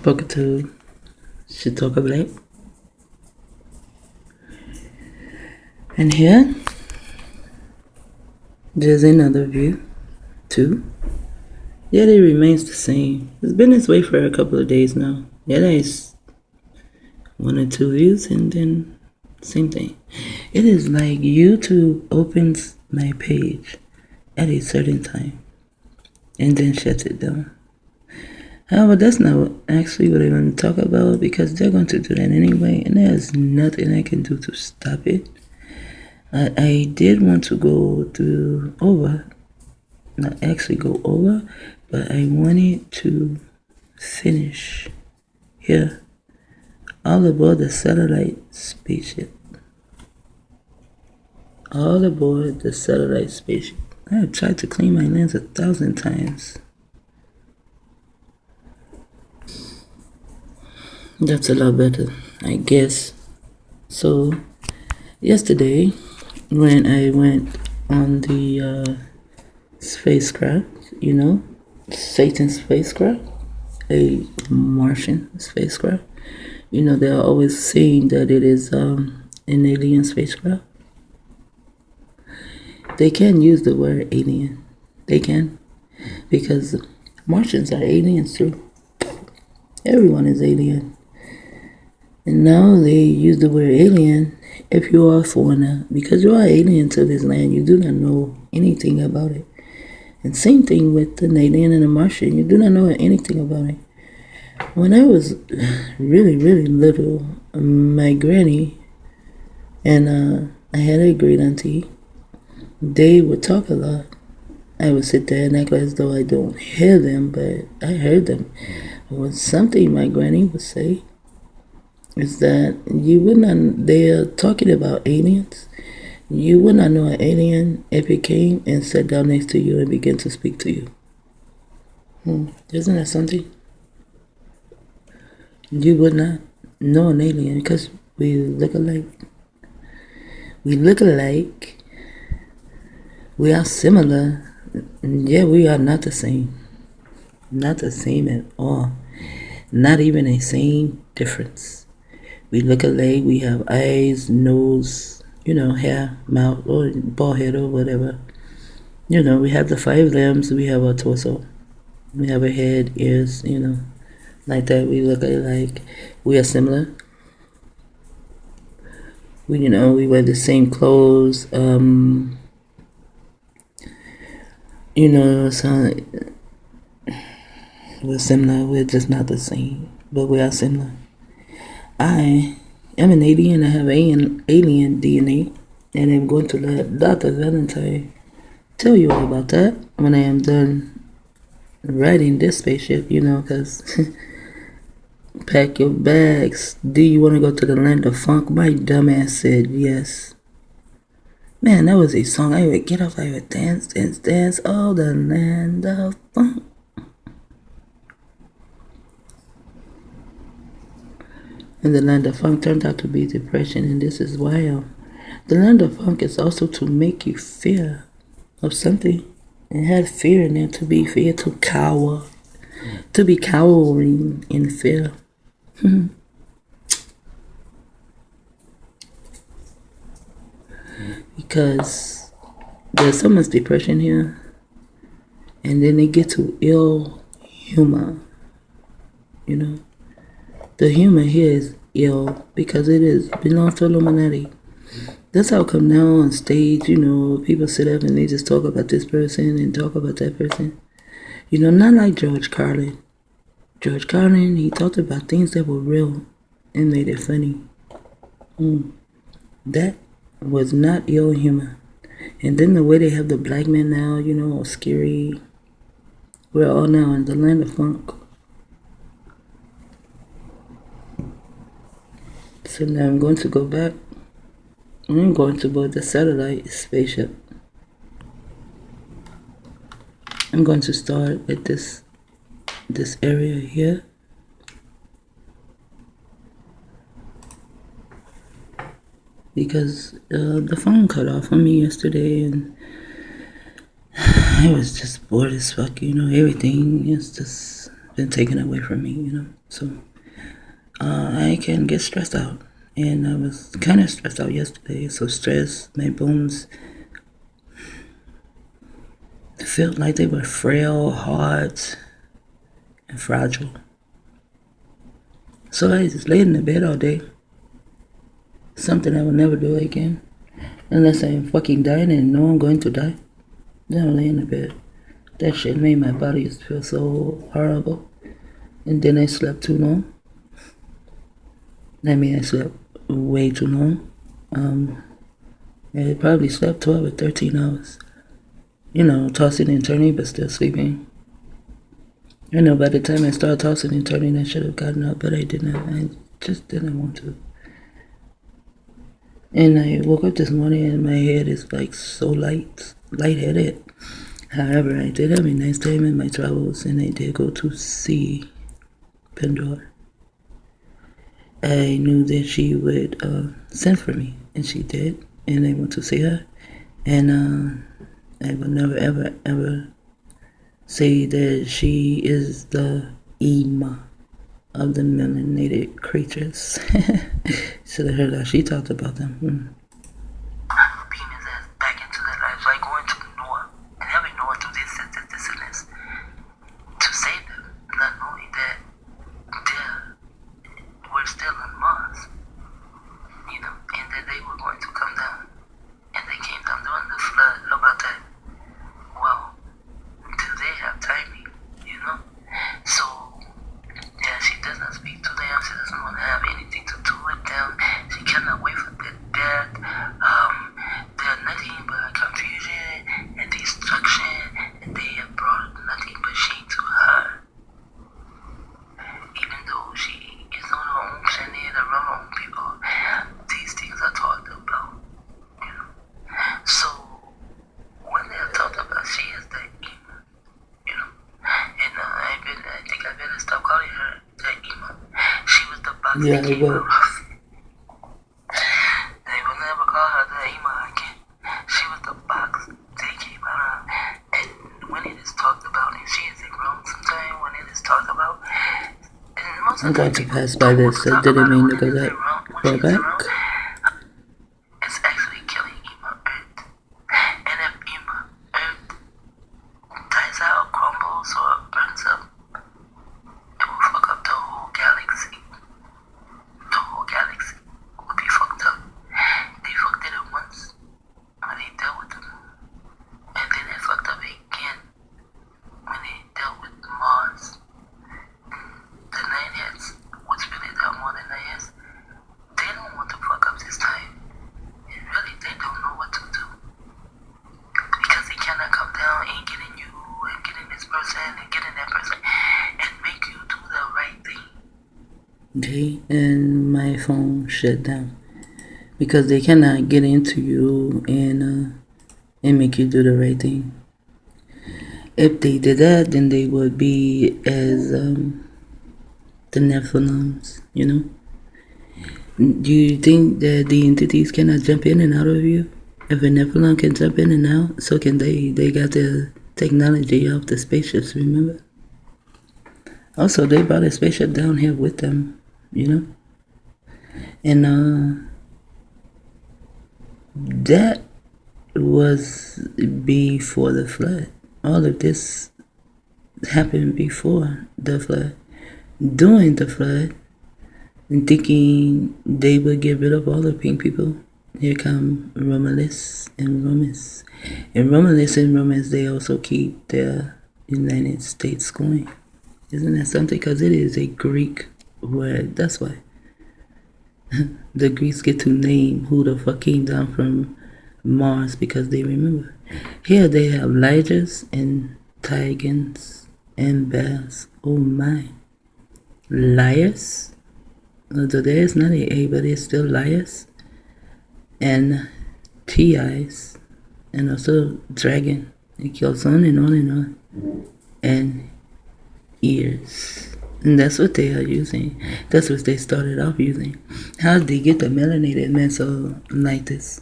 Welcome to SATelLITE. And here, there's another view, too. Yet it remains the same. It's been this way for a couple of days now. Yet it's one or two views and then same thing. It is like YouTube opens my page at a certain time and then shuts it down. However, that's not actually what I want to talk about because they're going to do that anyway, and there's nothing I can do to stop it. I did want to go over, but I wanted to finish here. All aboard the SATelLITE spaceship. All aboard the SATelLITE spaceship. I have tried to clean my lens 1,000 times. That's a lot better, I guess. So, yesterday, when I went on the spacecraft, Satan's spacecraft, a Martian spacecraft, they're always saying that it is an alien spacecraft. They can use the word alien. They can, because Martians are aliens too. Everyone is alien. And now they use the word alien if you are a foreigner, because you are alien to this land. You do not know anything about it. And same thing with an alien and a Martian. You do not know anything about it. When I was really, really little, my granny and I had a great auntie, they would talk a lot. I would sit there and act as though I don't hear them, but I heard them. Well, something my granny would say is that they're talking about aliens. You would not know an alien if it came and sat down next to you and began to speak to you. Isn't that something? You would not know an alien because we look alike. We look alike. We are similar. Yeah, we are not the same. Not the same at all. Not even a same difference. We look alike. We have eyes, nose, hair, mouth, or bald head or whatever. We have the 5 limbs. We have our torso. We have a head, ears, like that. We look alike. We are similar. We wear the same clothes. So we're similar. We're just not the same, but we are similar. I am an alien. I have alien DNA, and I'm going to let Dr. Valentine tell you all about that when I am done riding this spaceship, because pack your bags. Do you want to go to the land of funk? My dumbass said yes. Man, that was a song. I would get up, I would dance, dance, dance. Oh, the land of funk. And the land of funk turned out to be depression, and this is wild. The land of funk is also to make you fear of something. It had fear in there, to be fear, to cower, to be cowering in fear. Because there's so much depression here, and then they get to ill humor. The humor here is ill because it belongs to Illuminati. That's how come now on stage, people sit up and they just talk about this person and talk about that person. Not like George Carlin. George Carlin, he talked about things that were real and made it funny. That was not ill humor. And then the way they have the black men now, all scary. We're all now in the land of funk. So now I'm going to go back. I'm going to board the SATelLITE spaceship. I'm going to start at this area here. Because the phone cut off on me yesterday and I was just bored as fuck, everything is just been taken away from me, So I can get stressed out. And I was kind of stressed out yesterday. So stressed, my bones felt like they were frail, hard, and fragile. So I just laid in the bed all day. Something I will never do again. Unless I am fucking dying and know I'm going to die. Then I'll lay in the bed. That shit made my body feel so horrible. And then I slept too long. I mean, I slept way too long. I probably slept 12 or 13 hours. Tossing and turning, but still sleeping. By the time I started tossing and turning, I should have gotten up, but I didn't. I just didn't want to. And I woke up this morning and my head is like so lightheaded. However, I did have a nice time in my travels, and I did go to see Pandora. I knew that she would send for me, and she did, and I went to see her. And I will never, ever, ever say that she is the Ima of the melanated creatures. Should have heard how she talked about them. Beam his ass back into their lives, like going to Noah and having Noah do this and this to save them, not knowing that we're still on Mars, and that they were going to come down, and they came down during the flood. How about that? Well, do they have timing? So yeah, she does not speak to them. She doesn't want to have anything to do with them. She cannot wait for their death. They're nothing but confusion and destruction, and they have brought nothing but shame to her. Even though she is on her own planet, around her own people, these things are talked about. So when they are talked about, she is the Ima, and I think I better stop calling her the Ima. She was the box that came out of. They will never call her the Ima again. She was the box they came out of. And when it is talked about, and she is grown sometime, when it is talked about, and most I'm of going the to people pass by this. I didn't mean to go that far back. it's actually killing Ima Earth. And if Ima Earth dies out, crumbles, or burns up, it will fuck up the whole galaxy. The whole galaxy will be fucked up. They fucked it up once when they dealt with the moon. And then they fucked up again when they dealt with Mars. The Nineheads, which really dealt more than Nineheads, they don't want to fuck up this time. And really, they don't know what to do. Because they cannot come down and get in you and get in this person and get in that person and make you do the right thing. Okay, and my phone shut down because they cannot get into you and make you do the right thing. If they did that, then they would be as the Nephilims, Do you think that the entities cannot jump in and out of you? If a Nephilim can jump in and out, so can they. They got the technology of the spaceships, remember? Also, they brought a spaceship down here with them, And that was before the flood. All of this happened before the flood. During the flood, thinking they would get rid of all the pink people, here come Romulus and Remus. And Romulus and Remus, they also keep the United States going. Isn't that something? Because it is a Greek word. That's why. The Greeks get to name who the fuck came down from Mars because they remember. Here they have Lyges and Tigans and Bears. Oh my. Liars? Although there is not a but it's still liars. And TIs. And also dragon. It goes on and on and on. And ears. And that's what they are using. That's what they started off using. How did they get the melanated men so like this?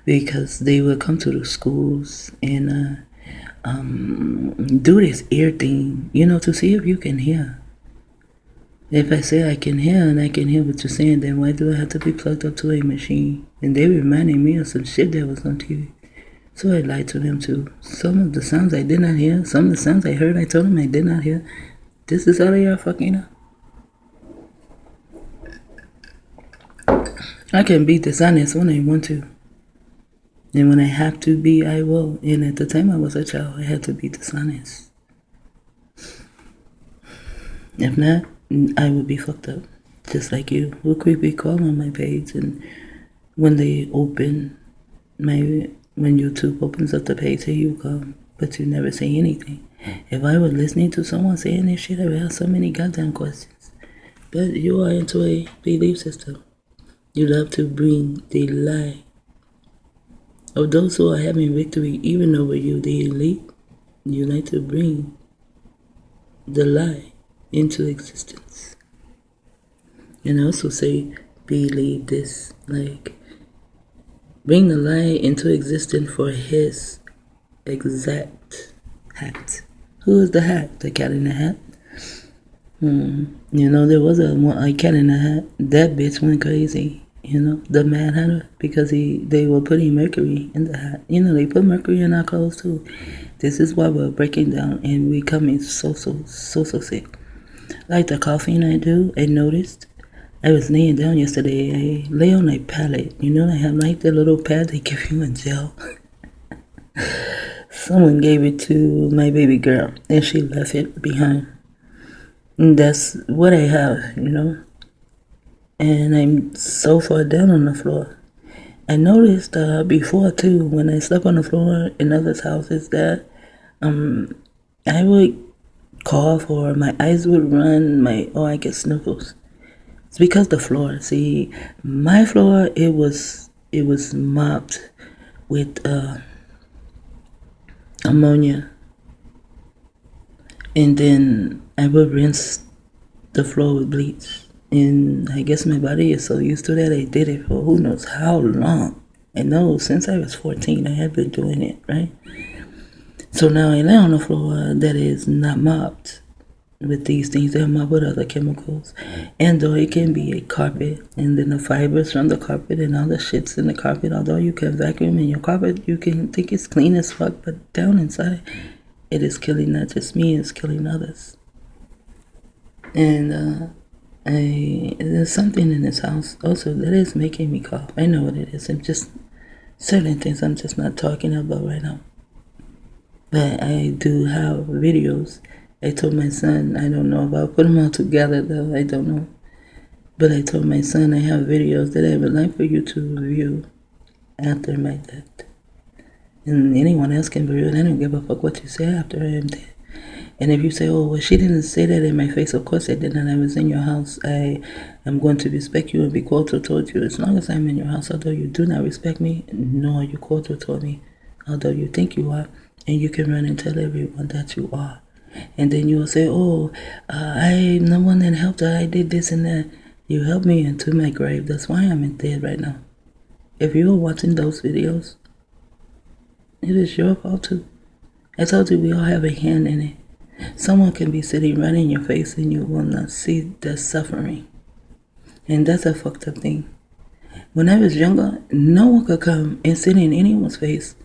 Because they would come to the schools and do this ear thing, to see if you can hear. If I say I can hear and I can hear what you're saying, then why do I have to be plugged up to a machine? And they reminded me of some shit that was on TV. So I lied to them too. Some of the sounds I did not hear, some of the sounds I heard, I told them I did not hear. This is how they are fucking up. I can be dishonest when I want to. And when I have to be, I will. And at the time I was a child, I had to be dishonest. If not, I would be fucked up. Just like you. Who creepy call on my page, and when they open when YouTube opens up the page, here you come, but you never say anything. If I was listening to someone saying this shit, I would have so many goddamn questions. But you are into a belief system. You love to bring the lie of those who are having victory even over you, the elite. You like to bring the lie into existence. And also say, believe this, like, bring the lie into existence for his exact hat. Who is the hat? The cat in the hat? There was a cat in the hat. That bitch went crazy. The Mad Hatter, because they were putting mercury in the hat. They put mercury in our clothes too. This is why we're breaking down and we coming so sick. Like the coughing I do, I noticed. I was laying down yesterday. I lay on a pallet. They have like the little pad they give you in jail. Someone gave it to my baby girl and she left it behind. And that's what I have, And I'm so far down on the floor. I noticed before too, when I slept on the floor in others' houses, that I would cough or my eyes would run, or I get sniffles. It's because the floor. See, my floor, it was mopped with ammonia, and then I would rinse the floor with bleach. And I guess my body is so used to that, I did it for who knows how long. I know since I was 14, I have been doing it, right? So now I lay on the floor that is not mopped with these things. They're mopped with other chemicals. And though it can be a carpet, and then the fibers from the carpet and all the shits in the carpet, although you can vacuum in your carpet, you can think it's clean as fuck, but down inside, it is killing not just me, it's killing others. And there's something in this house also that is making me cough. I know what it is. I'm just certain things I'm just not talking about right now. But I do have videos. I told my son, I don't know if I'll put them all together though, I don't know. But I told my son I have videos that I would like for you to review after my death. And anyone else can review it. I don't give a fuck what you say after I am dead. And if you say, oh, well, she didn't say that in my face, of course I did not. I was in your house. I am going to respect you and be cordial towards you as long as I'm in your house. Although you do not respect me, nor are you cordial toward me. Although you think you are, and you can run and tell everyone that you are. And then you will say, oh, I'm the one that helped her. I did this and that. You helped me into my grave. That's why I'm dead right now. If you are watching those videos, it is your fault too. I told you we all have a hand in it. Someone can be sitting right in your face and you will not see the suffering. And that's a fucked up thing. When I was younger, no one could come and sit in anyone's face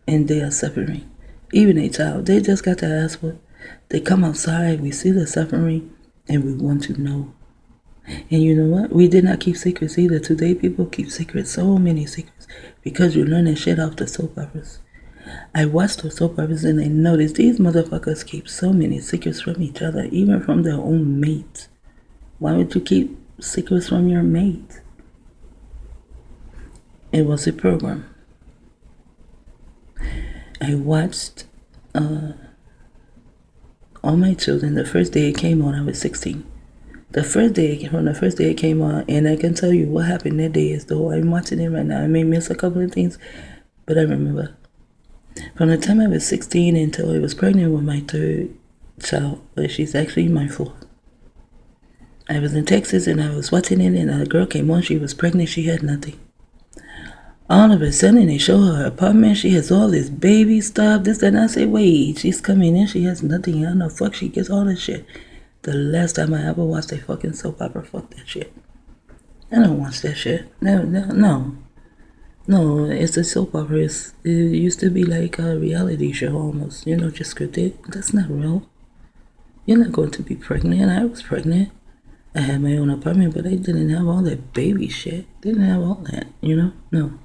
and they are suffering. Even a child, they just got their ass whooped. They come outside, we see the suffering, and we want to know. And you know what? We did not keep secrets either. Today people keep secrets, so many secrets, because you learn that shit off the soap operas. I watched the soap operas and I noticed these motherfuckers keep so many secrets from each other, even from their own mates. Why would you keep secrets from your mate? It was a program. I watched all my children. The first day it came on, I was 16. The first day it came on, and I can tell you what happened that day is though I'm watching it right now. I may miss a couple of things, but I remember. From the time I was 16 until I was pregnant with my third child, but she's actually my fourth. I was in Texas and I was watching it, and a girl came on. She was pregnant. She had nothing. All of a sudden, they show her apartment. She has all this baby stuff, this, that, and I say, wait, she's coming in. She has nothing. How the fuck she gets all this shit? The last time I ever watched a fucking soap opera, fuck that shit. I don't watch that shit. No, it's a soap opera. It used to be like a reality show almost, just scripted. That's not real. You're not going to be pregnant. I was pregnant. I had my own apartment, but I didn't have all that baby shit. Didn't have all that, No.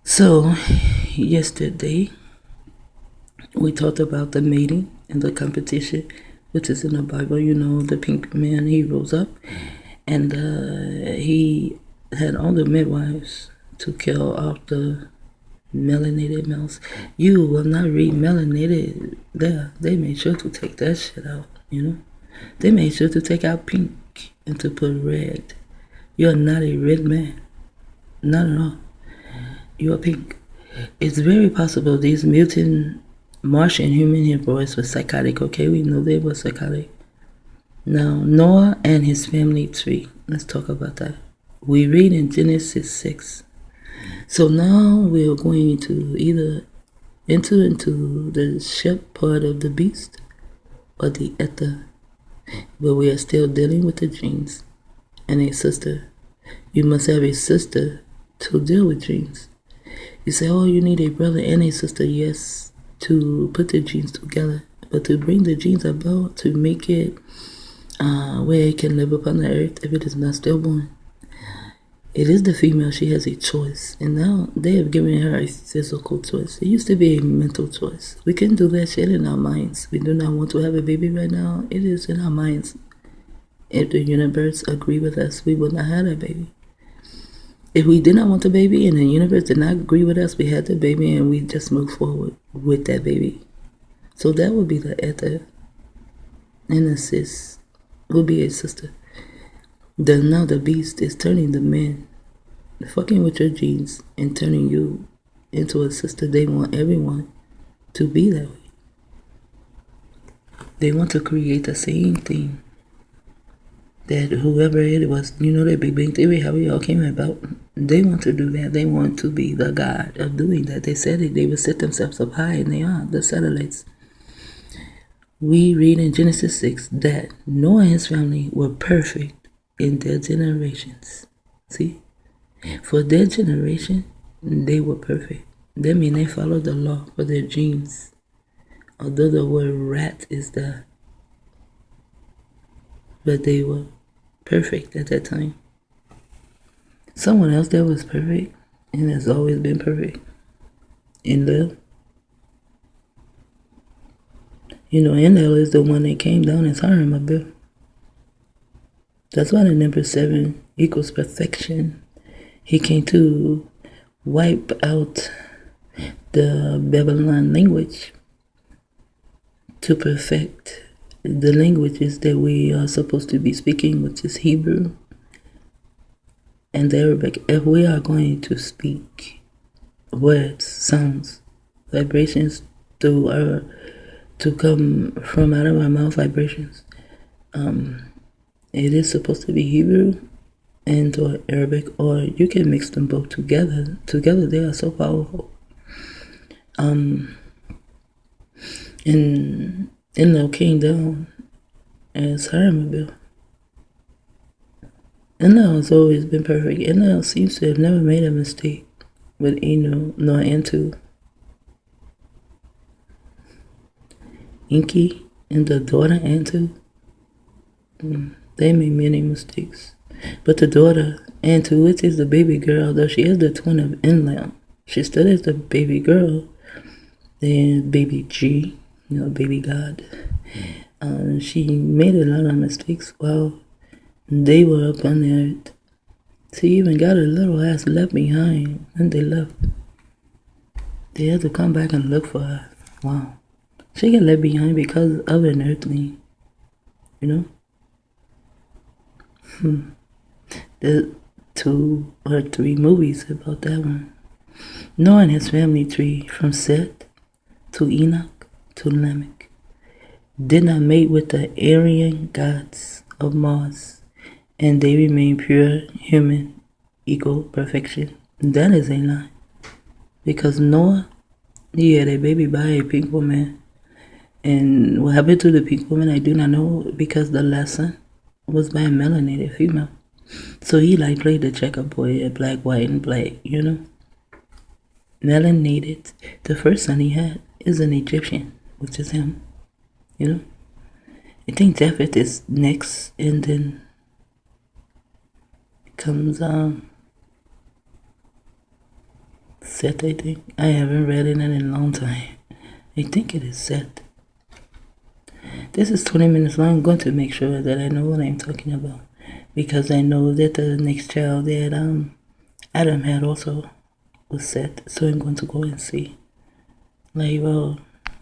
So, yesterday, we talked about the mating and the competition, which is in the Bible. The pink man, he rose up, and he had all the midwives to kill off the melanated males. You will not read melanated there. They made sure to take that shit out, They made sure to take out pink and to put red. You're not a red man. Not at all. You're pink. It's very possible these mutant Martian human heroes were psychotic, okay? We know they were psychotic. Now, Noah and his family tree. Let's talk about that. We read in Genesis 6. So now we are going to either enter into the ship part of the beast or the ether, but we are still dealing with the genes and a sister. You must have a sister to deal with genes. You say, oh, you need a brother and a sister, yes, to put the genes together, but to bring the genes about, to make it where it can live upon the earth if it is not stillborn. It is the female, she has a choice, and now they have given her a physical choice. It used to be a mental choice. We can do that shit in our minds. We do not want to have a baby right now. It is in our minds. If the universe agree with us, we would not have a baby. If we did not want the baby and the universe did not agree with us, we had the baby and we just move forward with that baby. So that would be the ether. And the sis would be a sister. Now the beast is turning the men, fucking with your genes and turning you into a sister. They want everyone to be that way. They want to create the same thing that whoever it was, that Big Bang Theory, how we all came about, they want to do that. They want to be the god of doing that. They said it. They would set themselves up high, and they are the satellites. We read in Genesis 6 that Noah and his family were perfect in their generations. See? For their generation, they were perfect. That means they followed the law for their genes. Although the word rat is there. But they were perfect at that time. Someone else that was perfect and has always been perfect in love. Enlil is the one that came down as Harem. That's why the number 7 equals perfection. He came to wipe out the Babylon language to perfect the languages that we are supposed to be speaking, which is Hebrew and Arabic. If we are going to speak words, sounds, vibrations to come from out of our mouth, vibrations, it is supposed to be Hebrew and or Arabic, or you can mix them both together. Together they are so powerful. And Enlil came down as Haramabil. Enlil has always been perfect. Enlil seems to have never made a mistake with Eno nor Antu. Inky and the daughter Antu, they made many mistakes. But the daughter Antu, which is the baby girl, though she is the twin of Enlil, she still is the baby girl. Then baby G, baby God. She made a lot of mistakes while they were up on the earth. She even got a little ass left behind when they left. They had to come back and look for her. Wow. She got left behind because of an earthling. The 2 or 3 movies about that one. Noah and his family tree from Seth to Enoch to Lamech did not mate with the Aryan gods of Mars, and they remain pure human, equal perfection. That is a lie. Because Noah, he had a baby by a pink woman. And what happened to the pink woman, I do not know, because the last son was by a melanated female. So he like played the checkerboard, black, white, and black, you know. Melanated. The first son he had is an Egyptian, which is him, you know. I think Japheth is next, and then comes Seth, I think. I haven't read it in a long time. I think it is Seth. This is 20 minutes long. I'm going to make sure that I know what I'm talking about, because I know that the next child that Adam had also was Seth. So I'm going to go and see. Like, well,